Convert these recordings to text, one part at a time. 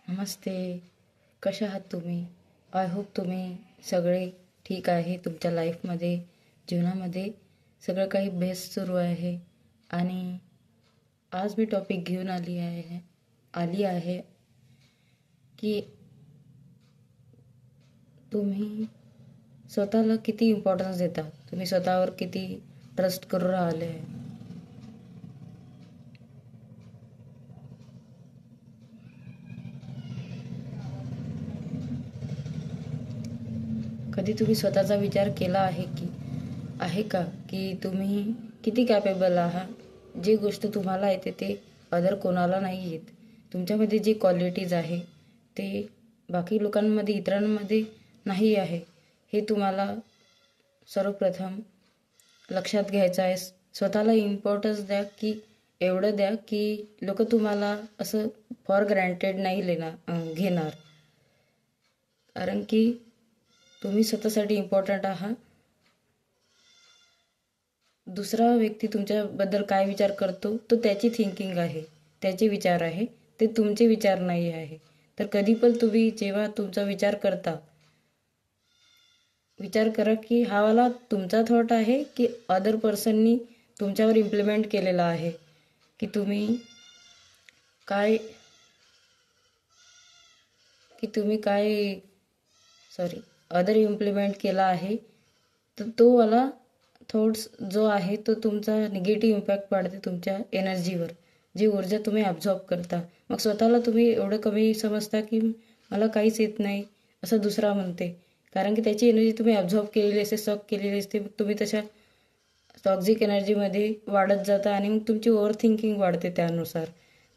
नमस्ते. कशा आहात तुम्ही? आय होप तुम्ही सगळे ठीक आहे. तुमच्या लाईफमध्ये, जीवनामध्ये सगळं काही बेस्ट सुरू आहे. आणि आज मी टॉपिक घेऊन आली आहे की तुम्ही स्वतःला किती इम्पॉर्टन्स देता, तुम्ही स्वतःवर किती ट्रस्ट करून राहिले आहे. कधी तुम्ही स्वतःचा विचार केला आहे का की तुम्ही किती कॅपेबल आहात? जी गोष्ट तुम्हाला येते ते अदर कोणाला नाही येत. तुमच्यामध्ये जी क्वालिटीज आहे ते बाकी लोकांमध्ये, इतरांमध्ये नाही आहे. हे तुम्हाला सर्वप्रथम लक्षात घ्यायचं आहे. स्वतःला इम्पॉर्टन्स द्या, की एवढं द्या की लोक तुम्हाला असं फॉर ग्रँटेड नाही घेणार. कारण की तुम्ही स्वतःसाठी इम्पॉर्टंट आहात. दुसरा व्यक्ती तुमच्याबद्दल काय विचार करतो तो त्याची थिंकिंग आहे, त्याचे विचार आहे, ते तुमचे विचार नाही आहे. तर कधी पण तुम्ही जेव्हा तुमचा विचार करा की हा वाला तुमचा थॉट आहे की अदर पर्सननी तुमच्यावर इम्प्लिमेंट केलेला आहे, की काय तुम्ही काय सॉरी अदर इम्प्लिमेंट केला आहे. तर तो वाला थॉट्स जो आहे तो तुमचा निगेटिव्ह इम्पॅक्ट पाडते तुमच्या एनर्जीवर, जी ऊर्जा तुम्ही ॲब्झॉर्ब करता. मग स्वतःला तुम्ही एवढं कमी समजता की मला काहीच येत नाही असं दुसरा म्हणते. कारण की त्याची एनर्जी तुम्ही ॲब्झॉर्ब केलेली असते, सक केलेली असते. मग तुम्ही तशा टॉक्झिक एनर्जीमध्ये वाढत जाता आणि मग तुमची ओव्हर थिंकिंग वाढते त्यानुसार.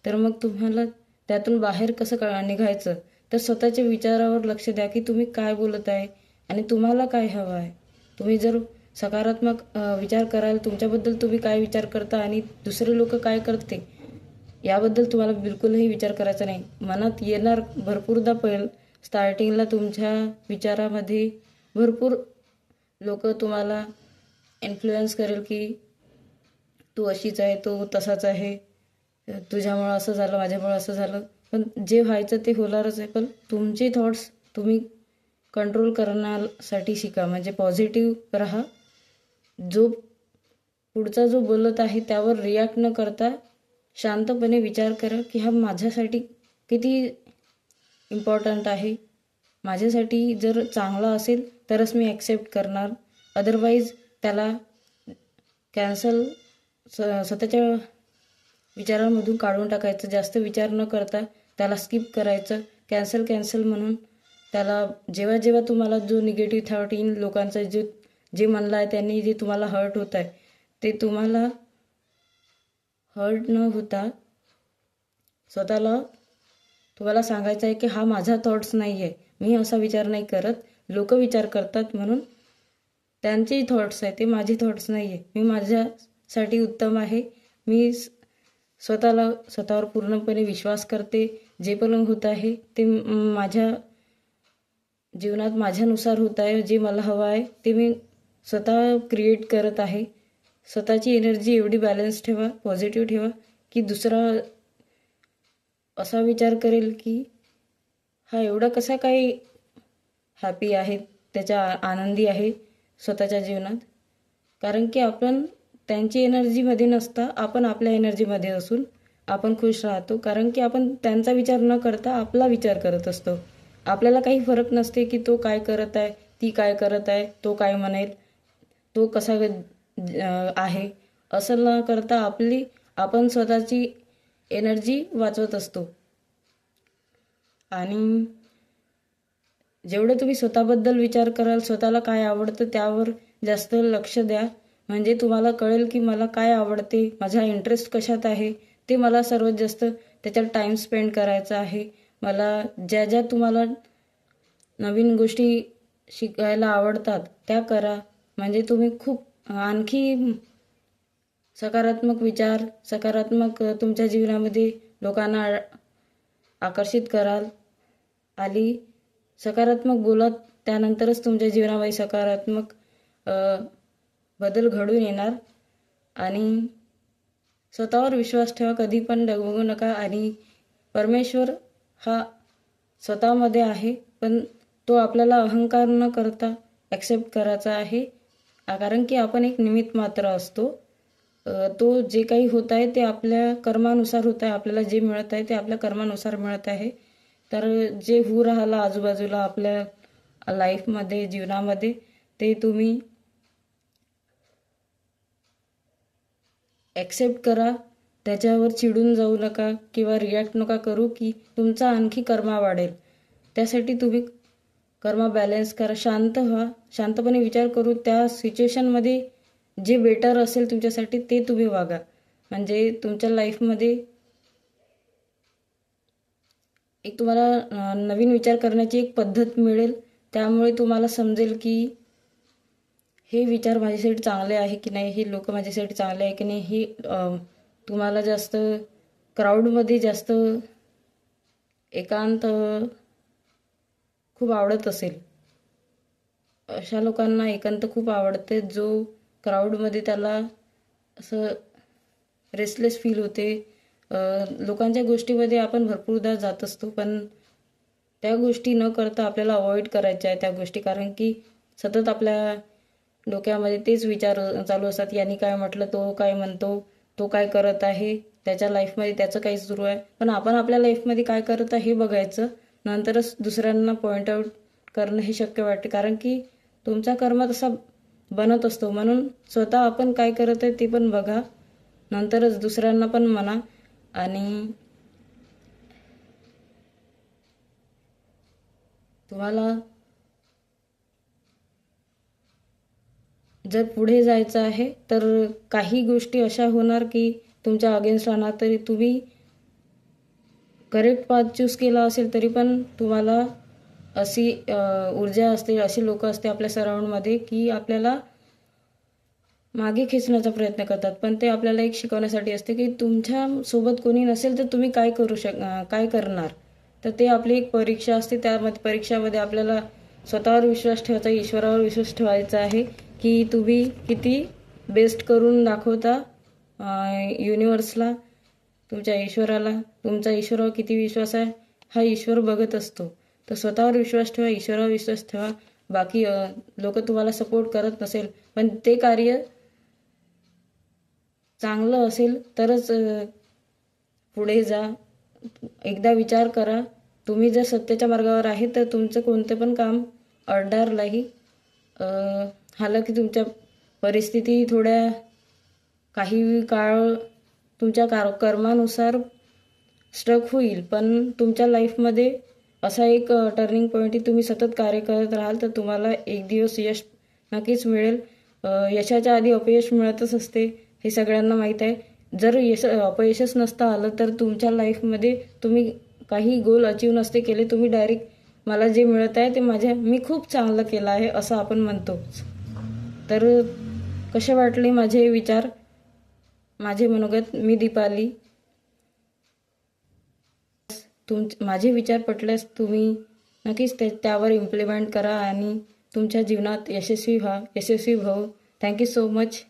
तर मग तुम्हाला त्यातून बाहेर कसं निघायचं? तर स्वतःच्या विचारावर लक्ष द्या की तुम्ही काय बोलत आहे आणि तुम्हाला काय हवं आहे. तुम्ही जर सकारात्मक विचार कराल, तुमच्याबद्दल तुम्ही काय विचार करता आणि दुसरे लोक काय करते याबद्दल तुम्हाला बिलकुलही विचार करायचा नाही. मनात येणार भरपूरदा स्टार्टिंगला तुमच्या विचारामध्ये भरपूर लोक तुम्हाला इन्फ्लुएन्स करेल की तू अशीच आहे, तो तसाच आहे, तुझ्यामुळं असं झालं, माझ्यामुळं असं झालं. पण जे व्हायचं ते होणारच आहे. पण तुमचे थॉट्स तुम्ही कंट्रोल करण्यासाठी शिका. म्हणजे पॉझिटिव्ह राहा. पुढचा जो बोलत आहे त्यावर रिॲक्ट न करता शांतपणे विचार करा की हा माझ्यासाठी किती इम्पॉर्टंट आहे. माझ्यासाठी जर चांगला असेल तरच मी ॲक्सेप्ट करणार, अदरवाईज त्याला कॅन्सल स्वतःच्या विचारांमधून काढून टाकायचं. जास्त विचार न करता त्याला स्किप करायचं. कॅन्सल म्हणून त्याला जेव्हा जेव्हा तुम्हाला जो निगेटिव्ह थॉट येईल, लोकांचा जे म्हणलं आहे त्यांनी जे तुम्हाला हर्ट होत आहे, ते तुम्हाला हर्ट न होता तुम्हाला सांगायचं आहे की हा माझा थॉट्स नाही आहे, मी असा विचार नाही करत. लोक विचार करतात म्हणून त्यांचे थॉट्स आहे, ते माझे थॉट्स नाही आहे. मी माझ्यासाठी उत्तम आहे. मी स्वतःवर पूर्णपणे विश्वास करते. जे पण होत आहे ते माझ्या जीवनात माझ्यानुसार होत आहे. जे मला हवं आहे ते मी स्वतः क्रिएट करत आहे. स्वतःची एनर्जी एवढी बॅलन्स ठेवा, पॉझिटिव्ह ठेवा की दुसरा असा विचार करेल की हा एवढा कसा काही हॅपी आहे, त्याच्या आनंदी आहे स्वतःच्या जीवनात. कारण की आपण त्यांची एनर्जीमध्ये नसता आपण आपल्या एनर्जीमध्ये असून आपण खुश राहतो. कारण की आपण त्यांचा विचार न करता आपला विचार करत असतो. आपल्याला काही फरक नसते की तो काय करत आहे, ती काय करत आहे, तो काय म्हणेल, तो कसा आहे, असं न करता आपण स्वतःची एनर्जी वाचवत असतो. आणि जेवढं तुम्ही स्वतःबद्दल विचार कराल, स्वतःला काय आवडतं त्यावर जास्त लक्ष द्या. म्हणजे तुम्हाला कळेल की मला काय आवडते, माझा इंटरेस्ट कशात आहे, ते मला सर्वात जास्त त्याच्यात टाईम स्पेंड करायचा आहे. मला ज्या तुम्हाला नवीन गोष्टी शिकायला आवडतात त्या करा. म्हणजे तुम्ही खूप आणखी सकारात्मक तुमच्या जीवनामध्ये लोकांना आकर्षित कराल. आणि सकारात्मक बोलत त्यानंतरच तुमच्या जीवनामध्ये सकारात्मक बदल घडून येणार. आणि स्वतःवर विश्वास ठेवा, कधी पण डगमगू नका. आणि परमेश्वर हा स्वतःमध्ये आहे, पण तो आपल्याला अहंकार न करता ॲक्सेप्ट करायचा आहे. कारण की आपण एक निमित्त मात्र असतो. तो जे काही होत आहे ते आपल्या कर्मानुसार होत आहे. आपल्याला जे मिळत आहे ते आपल्या कर्मानुसार मिळत आहे. तर जे होऊ राहिलं आजूबाजूला आपल्या लाईफमध्ये, जीवनामध्ये, ते तुम्ही ॲक्सेप्ट करा. त्याच्यावर चिडून जाऊ नका किंवा रिॲक्ट नका करू की तुमचा आणखी कर्मा वाढेल. त्यासाठी तुम्ही कर्मा बॅलन्स करा, शांत व्हा, शांतपणे विचार करू. त्या सिच्युएशनमध्ये जे बेटर असेल तुमच्यासाठी ते तुम्ही वागा. म्हणजे तुमच्या लाईफमध्ये एक तुम्हाला नवीन विचार करण्याची एक पद्धत मिळेल. त्यामुळे तुम्हाला समजेल की हे विचार माझ्यासाठी चांगले आहे की नाही, हे लोक माझ्यासाठी चांगले आहे की नाही. ही तुम्हाला जास्त क्राऊडमध्ये जास्त एकांत खूप आवडत असेल. अशा लोकांना एकांत खूप आवडते, जो क्राऊडमध्ये त्याला असं रेस्टलेस फील होते. लोकांच्या गोष्टीमध्ये आपण भरपूरदा जात असतो, पण त्या गोष्टी न करता आपल्याला अवॉइड करायच्या आहे त्या गोष्टी. कारण की सतत आपल्या डोक्यामध्ये तेच विचार चालू असतात. यांनी काय म्हटलं, तो काय म्हणतो, तो काय करत आहे, त्याच्या लाईफमध्ये त्याचं काही सुरू आहे. पण आपण आपल्या लाईफमध्ये काय करत आहे हे बघायचं, नंतरच दुसऱ्यांना पॉईंट आऊट करणं हे शक्य वाटते. कारण की तुमचा कर्म तसा बनत असतो. म्हणून स्वतः आपण काय करत आहे ते पण बघा, नंतरच दुसऱ्यांना पण म्हणा. आणि तुम्हाला जर पुढे जायचं आहे तर काही गोष्टी अशा होणार की तुमच्या अगेन्स्ट राहणार. तरी तुम्ही करेक्ट पाथ चूज केला असेल तरी पण तुम्हाला अशी ऊर्जा असते, अशी लोक असते आपल्या सराउंडमध्ये की आपल्याला मागे खेचण्याचा प्रयत्न करतात. पण ते आपल्याला एक शिकवण्यासाठी असते की तुमच्या सोबत कोणी नसेल तर तुम्ही काय काय करणार. तर ते आपली एक परीक्षा असते. त्यामध्ये परीक्षामध्ये आपल्याला स्वतःवर विश्वास ठेवायचा, ईश्वरावर विश्वास ठेवायचा आहे की तुम्ही किती बेस्ट करून दाखवता युनिवर्सला, तुमच्या ईश्वराला. तुमचा ईश्वरावर किती विश्वास आहे हा ईश्वर बघत असतो. तर स्वतःवर विश्वास ठेवा, ईश्वरावर विश्वास ठेवा. बाकी लोक तुम्हाला सपोर्ट करत नसेल पण ते कार्य चांगलं असेल तरच पुढे जा. एकदा विचार करा, तुम्ही जर सत्याच्या मार्गावर आहे तर तुमचं कोणतं पण काम अडणार नाही. हालाकी तुमच्या परिस्थिती थोड्या काही काळ तुमच्या कर्मानुसार स्ट्रक होईल, पण तुमच्या लाईफमध्ये असा एक टर्निंग पॉईंट तुम्ही सतत कार्य करत राहाल तर तुम्हाला एक दिवस यश नक्कीच मिळेल. यशाच्या आधी अपयश मिळतच असते, हे सगळ्यांना माहीत आहे. जर अपयशच नसतं आलं तर तुमच्या लाईफमध्ये तुम्ही काही गोल अचीव नसते केले. तुम्ही डायरेक्ट मला जे मिळत आहे ते मी खूप चांगलं केलं आहे असं आपण म्हणतो. तर कसे वाटले माझे विचार, माझे मनोगत? मी दीपाली. माझे विचार पटल्यास तुम्ही नक्कीच त्यावर इम्प्लिमेंट करा आणि तुमच्या जीवनात यशस्वी व्हा, यशस्वी भव. Thank you so much.